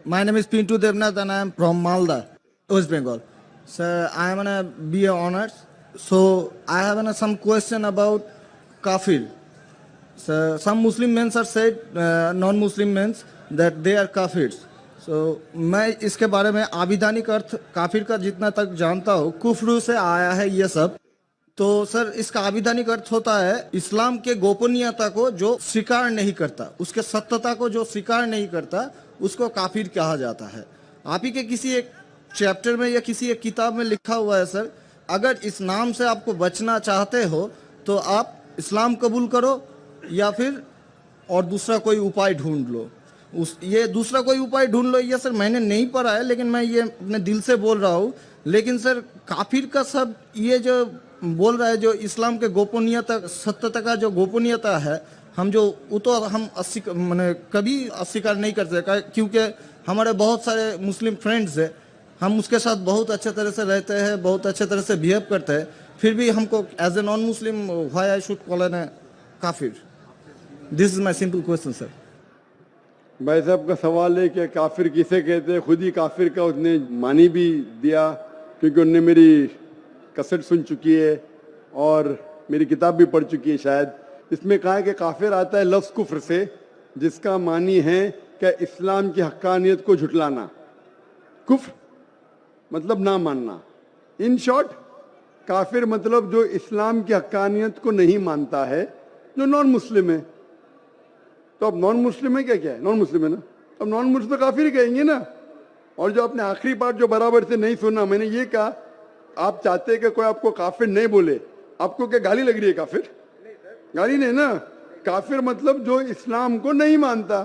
My name is Pintu Devnath and I am from Malda, West Bengal. Sir, I am a BA honors. So I have some question about kafir. So some Muslim men are said, non-Muslim men, that they are kafirs. So मैं इसके बारे में आविधानिक अर्थ काफिर का जितना तक जानता हूँ, कुफ्र से आया है ये सब। तो सर इसका आविधानिक अर्थ होता है इस्लाम के गोपनीयता को जो स्वीकार नहीं करता, उसके सत्यता को जो स्वीकार नहीं करता, उसको काफिर कहा जाता है। आप ही के किसी एक चैप्टर में या किसी एक किताब में लिखा हुआ है सर, अगर इस नाम से आपको बचना चाहते हो तो आप इस्लाम कबूल करो या फिर और दूसरा कोई उपाय ढूंढ लो। ये दूसरा कोई उपाय ढूंढ लो, ये सर मैंने नहीं पढ़ा है, लेकिन मैं ये अपने दिल से बोल रहा हूँ। लेकिन सर काफिर का सब ये जो बोल रहा है, जो इस्लाम के गोपनीयता सत्यता का जो गोपनीयता है, हम जो वो तो हम मैंने कभी अस्वीकार नहीं कर सकते, क्योंकि हमारे बहुत सारे मुस्लिम फ्रेंड्स हैं, हम उसके साथ बहुत अच्छे तरह से रहते हैं, बहुत अच्छे तरह से बिहेव करते हैं, फिर भी हमको as a non Muslim why I should call an काफिर? This is my simple question sir. भाई साहब का सवाल है कि काफिर किसे कहते हैं। खुद ही काफिर का उसने मानी भी दिया, क्योंकि उनने मेरी कैसेट सुन चुकी है और मेरी किताब भी पढ़ चुकी है शायद। इसमें कहा है कि काफिर आता है लफ्ज़ कुफ्र से, जिसका मानी है कि इस्लाम की हक्कानियत को झुटलाना। कुफ्र मतलब ना मानना। इन शॉर्ट काफिर मतलब जो इस्लाम की हक्कानियत को नहीं मानता है, जो नॉन मुस्लिम है। तो अब नॉन मुस्लिम है क्या है? नॉन मुस्लिम है ना, अब नॉन मुस्लिम तो काफिर कहेंगे ना। और जो आपने आखिरी बात जो बराबर से नहीं सुना, मैंने ये कहा आप चाहते हैं कि कोई आपको काफिर नहीं बोले, आपको क्या गाली लग रही है? काफिर गाली नहीं ना। काफिर मतलब जो इस्लाम को नहीं मानता।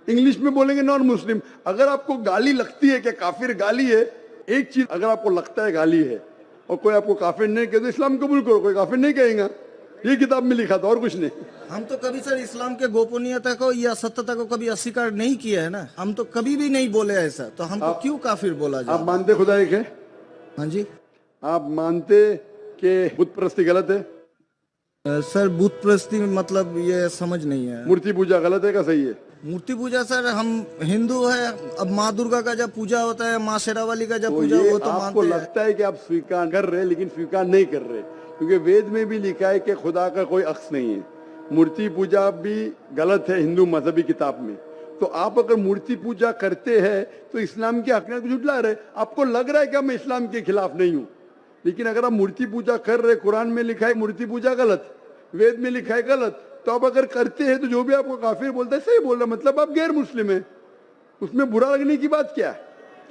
इंग्लिश में बोलेंगे नॉन मुस्लिम। अगर आपको गाली लगती है कि काफिर गाली है, एक चीज अगर आपको लगता है गाली है और कोई आपको काफिर नहीं कहे तो इस्लाम कबूल करो, कोई काफिर नहीं कहेगा। ये किताब में लिखा था और कुछ नहीं। हम तो कभी सर इस्लाम के गोपनीयता को या सत्यता को कभी अस्वीकार नहीं किया है ना, हम तो कभी भी नहीं बोले ऐसा, तो हमको क्यों काफिर बोला जाए? आप मानते खुदा एक है? हाँ जी। आप मानते कि बुत परस्ती गलत है? सर बुत परस्ती मतलब ये समझ नहीं है। मूर्ति पूजा गलत है क्या सही है? मूर्ति पूजा सर हम हिंदू है, अब माँ दुर्गा का जब पूजा होता है, माँ शेरावाली का जब पूजा, वो तो आपको मानते लगता है कि आप स्वीकार कर रहे हैं, लेकिन स्वीकार नहीं कर रहे, क्योंकि वेद में भी लिखा है कि खुदा का कोई अक्स नहीं है। मूर्ति पूजा भी गलत है हिंदू मजहबी किताब में। तो आप अगर मूर्ति पूजा करते हैं तो इस्लाम की हकीकत को झुठला रहे। आपको लग रहा है कि मैं इस्लाम के खिलाफ नहीं हूं, लेकिन अगर आप मूर्ति पूजा कर रहे, कुरान में लिखा है मूर्ति पूजा गलत, वेद में लिखा है गलत, तो आप अगर करते हैं तो जो भी आपको काफिर बोलता है सही बोल रहा, मतलब आप गैर मुस्लिम है। उसमें बुरा लगने की बात क्या है?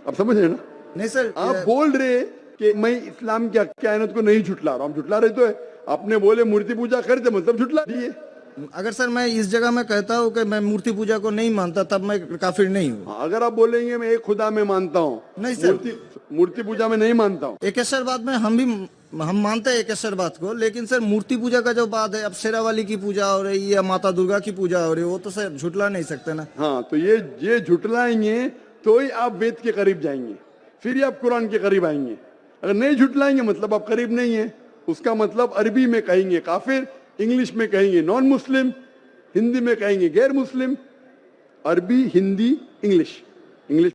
आप समझ रहे ना? नहीं सर, आप बोल रहे कि मैं इस्लाम की कायनात को नहीं झुटला रहा हूं। झुटला रहे तो है। आपने बोले मूर्ति पूजा करते, मतलब झुटला दिए। अगर सर मैं इस जगह में कहता हूँ कि मैं मूर्ति पूजा को नहीं मानता, तब मैं काफिर नहीं हूँ। अगर आप बोलेंगे मैं एक खुदा में मानता हूँ, नहीं सर, मूर्ति पूजा में नहीं मानता हूँ। एकेश्वरवाद में हम मानते हैं एकेश्वरवाद को, लेकिन सर मूर्ति पूजा का जो बात है, अब शेरावाली की पूजा हो रही है या माता दुर्गा की पूजा हो रही है, वो तो सर झुटला नहीं सकते ना। हाँ, तो ये झुटलाएंगे तो ही आप वेद के करीब जाएंगे, फिर ही आप कुरान के करीब आएंगे। अगर नहीं झुटलाएंगे मतलब आप करीब नहीं है। उसका मतलब अरबी में कहेंगे काफिर, इंग्लिश में कहेंगे नॉन मुस्लिम, हिंदी में कहेंगे गैर मुस्लिम। अरबी, हिंदी, इंग्लिश।